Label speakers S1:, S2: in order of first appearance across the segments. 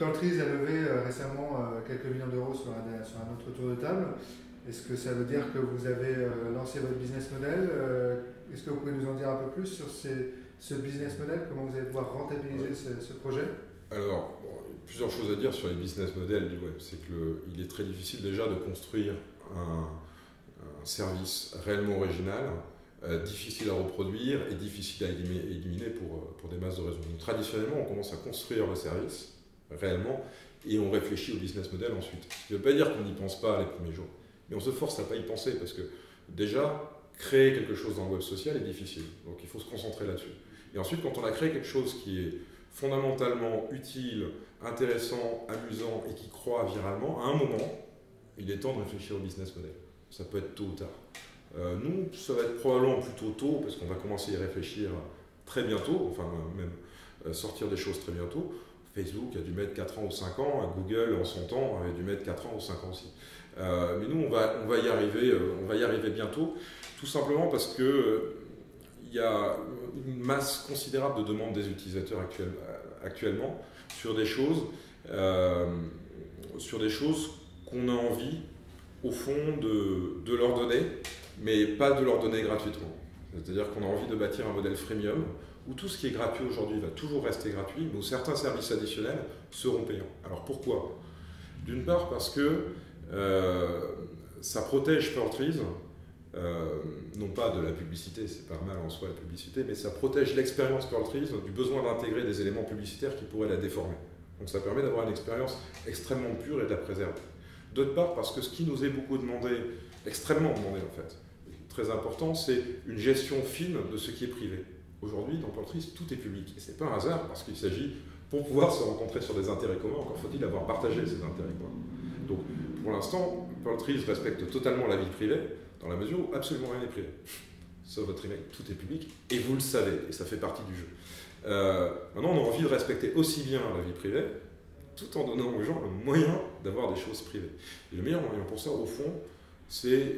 S1: Pearltrees a levé récemment quelques millions d'euros sur un autre tour de table. Est-ce que ça veut dire que vous avez lancé votre business model? Est-ce que vous pouvez nous en dire un peu plus sur ce business model? Comment vous allez pouvoir rentabiliser ce projet?
S2: Alors, bon, plusieurs choses à dire sur les business models du web. C'est qu'il est très difficile déjà de construire un service réellement original, difficile à reproduire et difficile à éliminer pour des masses de raisons. Donc, traditionnellement, on commence à construire le service réellement et on réfléchit au business model ensuite. Ce qui ne veut pas dire qu'on n'y pense pas les premiers jours, mais on se force à ne pas y penser parce que déjà, créer quelque chose dans le web social est difficile. Donc il faut se concentrer là-dessus. Et ensuite, quand on a créé quelque chose qui est fondamentalement utile, intéressant, amusant et qui croît viralement, à un moment, il est temps de réfléchir au business model. Ça peut être tôt ou tard. Nous, ça va être probablement plutôt tôt parce qu'on va commencer à y réfléchir très bientôt, enfin même sortir des choses très bientôt. Facebook a dû mettre 4 ans ou 5 ans, Google en son temps avait dû mettre 4 ans ou 5 ans aussi. Mais nous, on va y arriver bientôt, tout simplement parce que il y a une masse considérable de demandes des utilisateurs actuellement sur des choses qu'on a envie, au fond, de leur donner, mais pas de leur donner gratuitement. C'est-à-dire qu'on a envie de bâtir un modèle freemium où tout ce qui est gratuit aujourd'hui va toujours rester gratuit, mais où certains services additionnels seront payants. Alors pourquoi? D'une part parce que ça protège Pearltrees, non pas de la publicité, c'est pas mal en soi la publicité, mais ça protège l'expérience Pearltrees du besoin d'intégrer des éléments publicitaires qui pourraient la déformer. Donc ça permet d'avoir une expérience extrêmement pure et de la préserver. D'autre part parce que ce qui nous est beaucoup demandé, extrêmement demandé en fait, très important, c'est une gestion fine de ce qui est privé. Aujourd'hui, dans Pearltrees, tout est public. Et ce n'est pas un hasard, parce qu'il s'agit, pour pouvoir se rencontrer sur des intérêts communs, encore faut-il avoir partagé ces intérêts communs. Donc, pour l'instant, Pearltrees respecte totalement la vie privée, dans la mesure où absolument rien n'est privé. Sauf votre email, tout est public, et vous le savez, et ça fait partie du jeu. Maintenant, on a envie de respecter aussi bien la vie privée, tout en donnant aux gens le moyen d'avoir des choses privées. Et le meilleur moyen pour ça, au fond, c'est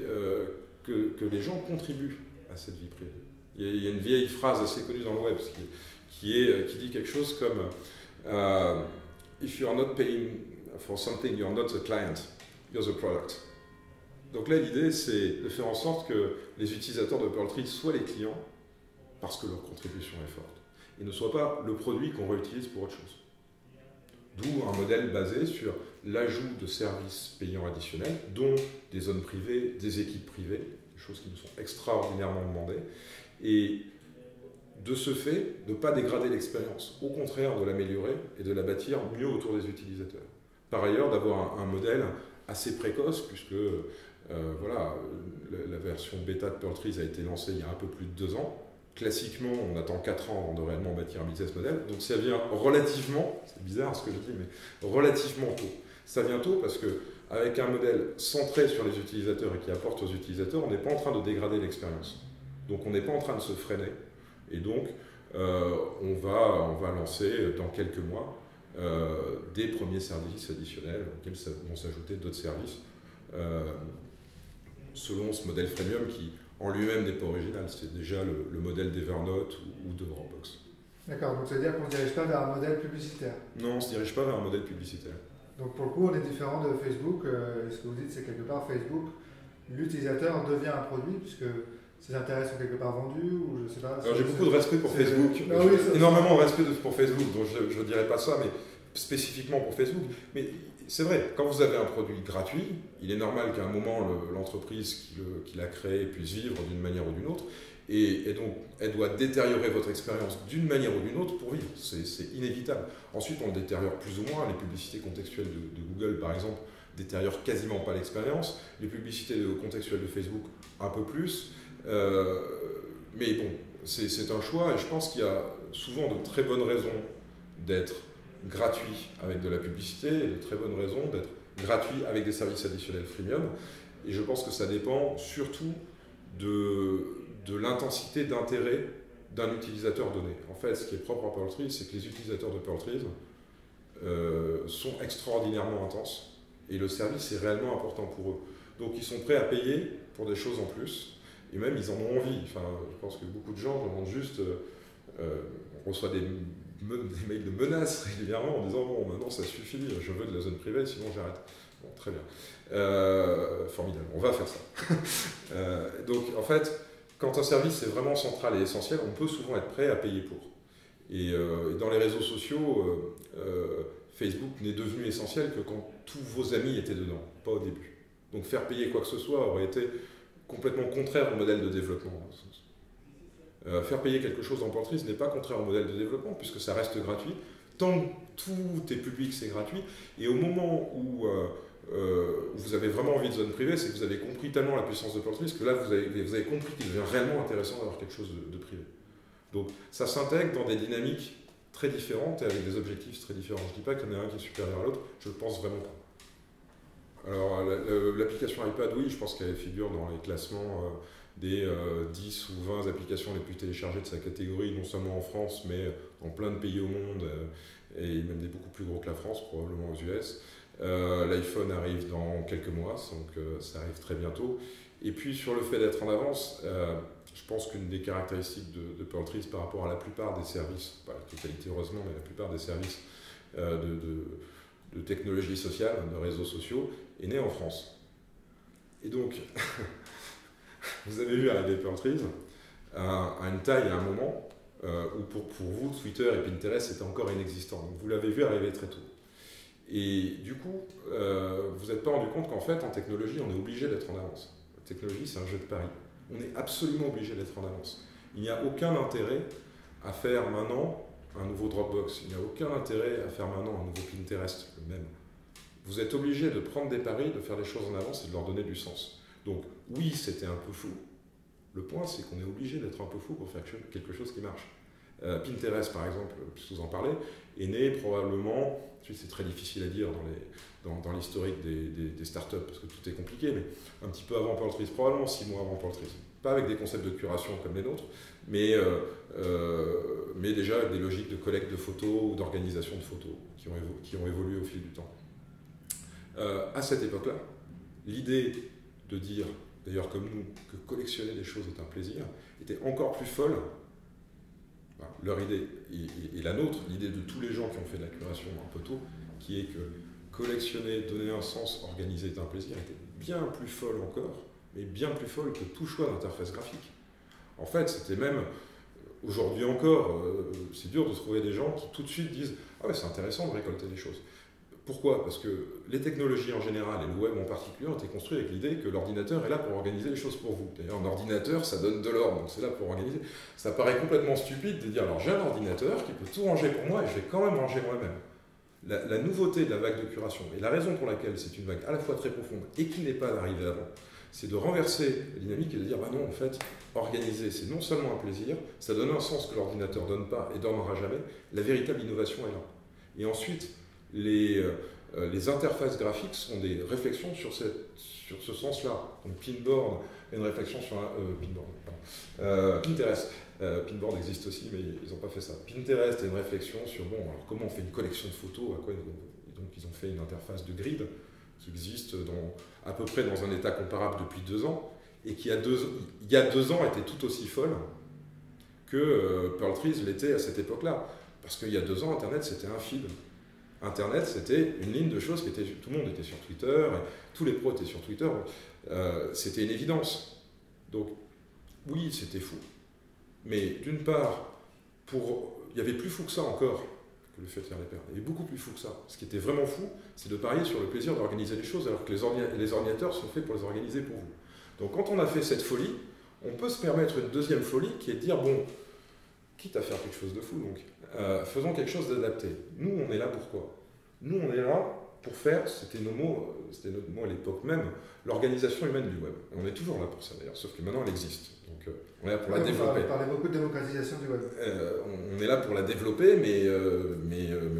S2: que les gens contribuent à cette vie privée. Il y a une vieille phrase assez connue dans le web qui dit quelque chose comme If you are not paying for something, you are not the client, you're the product. Donc là, l'idée, c'est de faire en sorte que les utilisateurs de Pearltrees soient les clients parce que leur contribution est forte et ne soient pas le produit qu'on réutilise pour autre chose. D'où un modèle basé sur l'ajout de services payants additionnels, dont des zones privées, des équipes privées, des choses qui nous sont extraordinairement demandées. Et de ce fait, de ne pas dégrader l'expérience, au contraire de l'améliorer et de la bâtir mieux autour des utilisateurs. Par ailleurs, d'avoir un modèle assez précoce, puisque voilà, la version bêta de Pearltrees a été lancée il y a un peu plus de 2 ans. Classiquement, on attend 4 ans avant de réellement bâtir un business model, donc ça vient relativement, c'est bizarre ce que je dis, mais relativement tôt. Ça vient tôt parce qu'avec un modèle centré sur les utilisateurs et qui apporte aux utilisateurs, on n'est pas en train de dégrader l'expérience. Donc on n'est pas en train de se freiner. Et donc on va lancer dans quelques mois des premiers services additionnels auxquels vont s'ajouter d'autres services selon ce modèle freemium qui en lui-même n'est pas original. C'est déjà le modèle d'Evernote ou de Dropbox.
S1: D'accord, donc ça veut dire qu'on ne se dirige pas vers un modèle publicitaire?
S2: Non, on ne se dirige pas vers un modèle publicitaire.
S1: Donc pour le coup, on est différent de Facebook. Ce que vous dites, c'est quelque part Facebook, l'utilisateur devient un produit puisque ses intérêts sont quelque part vendus ou je sais pas.
S2: Alors j'ai beaucoup de respect pour Facebook, énormément de respect pour Facebook, donc je ne dirais pas ça, mais spécifiquement pour Facebook. Mais c'est vrai, quand vous avez un produit gratuit, il est normal qu'à un moment l'entreprise qui l'a créé puisse vivre d'une manière ou d'une autre, et donc elle doit détériorer votre expérience d'une manière ou d'une autre pour vivre, c'est inévitable. Ensuite on le détériore plus ou moins, les publicités contextuelles de Google par exemple détériorent quasiment pas l'expérience, les publicités contextuelles de Facebook un peu plus, mais bon, c'est un choix et je pense qu'il y a souvent de très bonnes raisons d'être gratuit avec de la publicité et de très bonnes raisons d'être gratuit avec des services additionnels freemium. Et je pense que ça dépend surtout de l'intensité d'intérêt d'un utilisateur donné. En fait, ce qui est propre à Pearltrees, c'est que les utilisateurs de Pearltrees sont extraordinairement intenses et le service est réellement important pour eux. Donc ils sont prêts à payer pour des choses en plus et même ils en ont envie. Enfin, je pense que beaucoup de gens demandent juste, on reçoit des des mails de menaces régulièrement en disant bon, maintenant ça suffit, je veux de la zone privée, sinon j'arrête. Bon, très bien. Formidable, on va faire ça. Donc en fait, quand un service est vraiment central et essentiel, on peut souvent être prêt à payer pour. Et dans les réseaux sociaux, Facebook n'est devenu essentiel que quand tous vos amis étaient dedans, pas au début. Donc faire payer quoi que ce soit aurait été complètement contraire au modèle de développement. Faire payer quelque chose en Portrise n'est pas contraire au modèle de développement, puisque ça reste gratuit. Tant que tout est public, c'est gratuit. Et au moment où vous avez vraiment envie de zone privée, c'est que vous avez compris tellement la puissance de Portrise que là, vous avez compris qu'il devient réellement intéressant d'avoir quelque chose de privé. Donc ça s'intègre dans des dynamiques très différentes et avec des objectifs très différents. Je ne dis pas qu'il y en a un qui est supérieur à l'autre, je ne le pense vraiment pas. Alors l'application iPad, oui, je pense qu'elle figure dans les classements des 10 ou 20 applications les plus téléchargées de sa catégorie, non seulement en France, mais dans plein de pays au monde, et même des beaucoup plus gros que la France, probablement aux US. L'iPhone arrive dans quelques mois, donc ça arrive très bientôt. Et puis sur le fait d'être en avance, je pense qu'une des caractéristiques de Portrise par rapport à la plupart des services, pas la totalité heureusement, mais la plupart des services de technologie sociale, de réseaux sociaux, est née en France. Et donc, vous avez vu arriver Portrise à une taille, à un moment, où pour vous, Twitter et Pinterest étaient encore inexistants. Donc vous l'avez vu arriver très tôt. Et du coup, vous n'êtes pas rendu compte qu'en fait, en technologie, on est obligé d'être en avance. La technologie, c'est un jeu de paris. On est absolument obligé d'être en avance. Il n'y a aucun intérêt à faire maintenant un nouveau Dropbox. Il n'y a aucun intérêt à faire maintenant un nouveau Pinterest, le même. Vous êtes obligé de prendre des paris, de faire les choses en avance et de leur donner du sens. Donc oui, c'était un peu fou. Le point, c'est qu'on est obligé d'être un peu fou pour faire quelque chose qui marche. Pinterest, par exemple, puisque vous en parlez, est né probablement, c'est très difficile à dire dans l'historique des startups, parce que tout est compliqué, mais un petit peu avant Portrise, probablement 6 mois avant Portrise. Pas avec des concepts de curation comme les nôtres, mais déjà avec des logiques de collecte de photos ou d'organisation de photos qui ont évolué au fil du temps. À cette époque-là, l'idée de dire, d'ailleurs comme nous, que collectionner des choses est un plaisir, était encore plus folle. Enfin, leur idée et la nôtre, l'idée de tous les gens qui ont fait de la curation un peu tôt, qui est que collectionner, donner un sens, organiser est un plaisir, était bien plus folle encore, mais bien plus folle que tout choix d'interface graphique. En fait, c'était même, aujourd'hui encore, c'est dur de trouver des gens qui tout de suite disent « Ah ouais, c'est intéressant de récolter des choses ». Pourquoi? Parce que les technologies en général et le web en particulier ont été construits avec l'idée que l'ordinateur est là pour organiser les choses pour vous. D'ailleurs, un ordinateur, ça donne de l'ordre, donc c'est là pour organiser. Ça paraît complètement stupide de dire, alors j'ai un ordinateur qui peut tout ranger pour moi et je vais quand même ranger moi-même. La nouveauté de la vague de curation, et la raison pour laquelle c'est une vague à la fois très profonde et qui n'est pas arrivée avant, c'est de renverser la dynamique et de dire, bah non, en fait, organiser, c'est non seulement un plaisir, ça donne un sens que l'ordinateur ne donne pas et donnera jamais, la véritable innovation est là. Et ensuite, les interfaces graphiques sont des réflexions sur ce sens-là. Donc Pinboard est une réflexion sur Pinterest. Pinboard existe aussi, mais ils n'ont pas fait ça. Pinterest est une réflexion sur bon, alors comment on fait une collection de photos, à quoi donc ils ont fait une interface de grid qui existe à peu près dans un état comparable depuis 2 ans et qui il y a 2 ans était tout aussi folle que Portrise l'était à cette époque-là. Parce qu'il y a 2 ans, Internet c'était un feed. Internet, c'était une ligne de choses tout le monde était sur Twitter, et tous les pros étaient sur Twitter, c'était une évidence. Donc, oui, c'était fou. Mais d'une part, il y avait plus fou que ça encore, que le fait de faire les paires. Il y avait beaucoup plus fou que ça. Ce qui était vraiment fou, c'est de parier sur le plaisir d'organiser les choses, alors que les ordinateurs sont faits pour les organiser pour vous. Donc, quand on a fait cette folie, on peut se permettre une deuxième folie, qui est de dire, bon, quitte à faire quelque chose de fou, donc, faisons quelque chose d'adapté. Nous, on est là pour quoi? Nous, on est là pour faire, c'était notre mot à l'époque même, l'organisation humaine du web. Et on est toujours là pour ça d'ailleurs, sauf que maintenant elle existe. Donc on est là pour la développer.
S1: On parlait beaucoup de démocratisation du web.
S2: On est là pour la développer, mais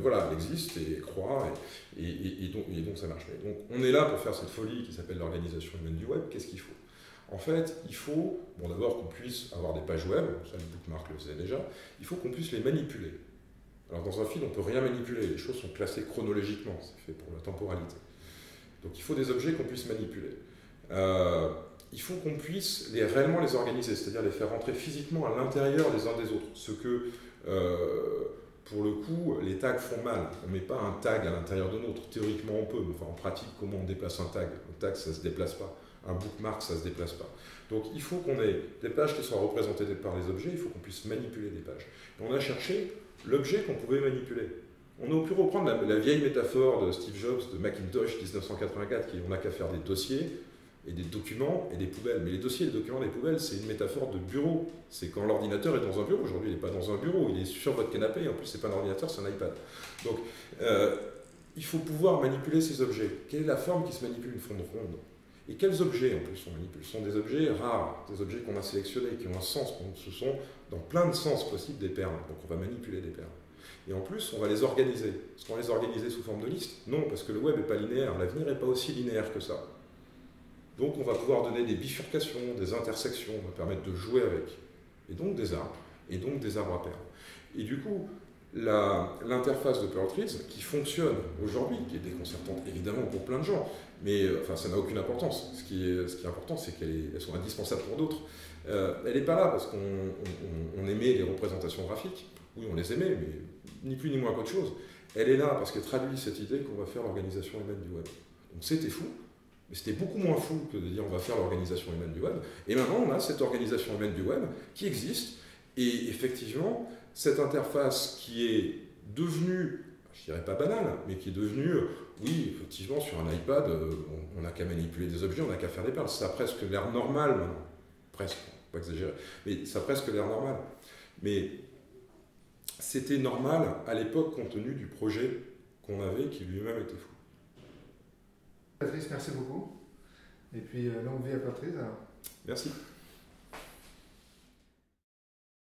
S2: voilà, elle existe et croît, et donc ça marche. Donc on est là pour faire cette folie qui s'appelle l'organisation humaine du web. Qu'est-ce qu'il faut? En fait, il faut, bon d'abord qu'on puisse avoir des pages web, ça le bookmark le faisait déjà, il faut qu'on puisse les manipuler. Alors dans un feed, on ne peut rien manipuler, les choses sont classées chronologiquement, c'est fait pour la temporalité. Donc il faut des objets qu'on puisse manipuler. Il faut qu'on puisse réellement les organiser, c'est-à-dire les faire rentrer physiquement à l'intérieur les uns des autres. Ce que pour le coup, les tags font mal. On ne met pas un tag à l'intérieur de l'autre. Théoriquement, on peut, mais enfin, en pratique, comment on déplace un tag? Un tag, ça ne se déplace pas. Un bookmark, ça ne se déplace pas. Donc, il faut qu'on ait des pages qui soient représentées par les objets, il faut qu'on puisse manipuler des pages. Et on a cherché l'objet qu'on pouvait manipuler. On a pu reprendre la vieille métaphore de Steve Jobs, de Macintosh 1984, qui on n'a qu'à faire des dossiers, et des documents et des poubelles. Mais les dossiers, les documents, les poubelles, c'est une métaphore de bureau. C'est quand l'ordinateur est dans un bureau. Aujourd'hui, il n'est pas dans un bureau, il est sur votre canapé. En plus, ce n'est pas un ordinateur, c'est un iPad. Donc, il faut pouvoir manipuler ces objets. Quelle est la forme qui se manipule? Une forme ronde. Et quels objets, en plus, on manipule? Ce sont des objets rares, des objets qu'on a sélectionnés, qui ont un sens. Ce sont, dans plein de sens possibles, des perles. Donc, on va manipuler des perles. Et en plus, on va les organiser. Est-ce qu'on va les organiser sous forme de liste? Non, parce que le web n'est pas linéaire. L'avenir n'est pas aussi linéaire que ça. Donc on va pouvoir donner des bifurcations, des intersections, on va permettre de jouer avec. Et donc des arbres à perles. Et du coup, l'interface de Pearltrees, qui fonctionne aujourd'hui, qui est déconcertante évidemment pour plein de gens, mais enfin, ça n'a aucune importance. Ce qui est important, c'est qu'elles sont indispensables pour d'autres. Elle n'est pas là parce qu'on aimait les représentations graphiques. Oui, on les aimait, mais ni plus ni moins qu'autre chose. Elle est là parce qu'elle traduit cette idée qu'on va faire l'organisation humaine du web. Donc c'était fou. Mais c'était beaucoup moins fou que de dire on va faire l'organisation humaine du web. Et maintenant, on a cette organisation humaine du web qui existe. Et effectivement, cette interface qui est devenue, je dirais pas banale, mais qui est devenue, oui, effectivement, sur un iPad, on n'a qu'à manipuler des objets, on n'a qu'à faire des perles. Ça a presque l'air normal maintenant. Presque, pas exagérer. Mais ça a presque l'air normal. Mais c'était normal à l'époque compte tenu du projet qu'on avait qui lui-même était fou.
S1: Patrice, merci beaucoup. Et puis, longue vie à Pearltrees.
S2: Merci.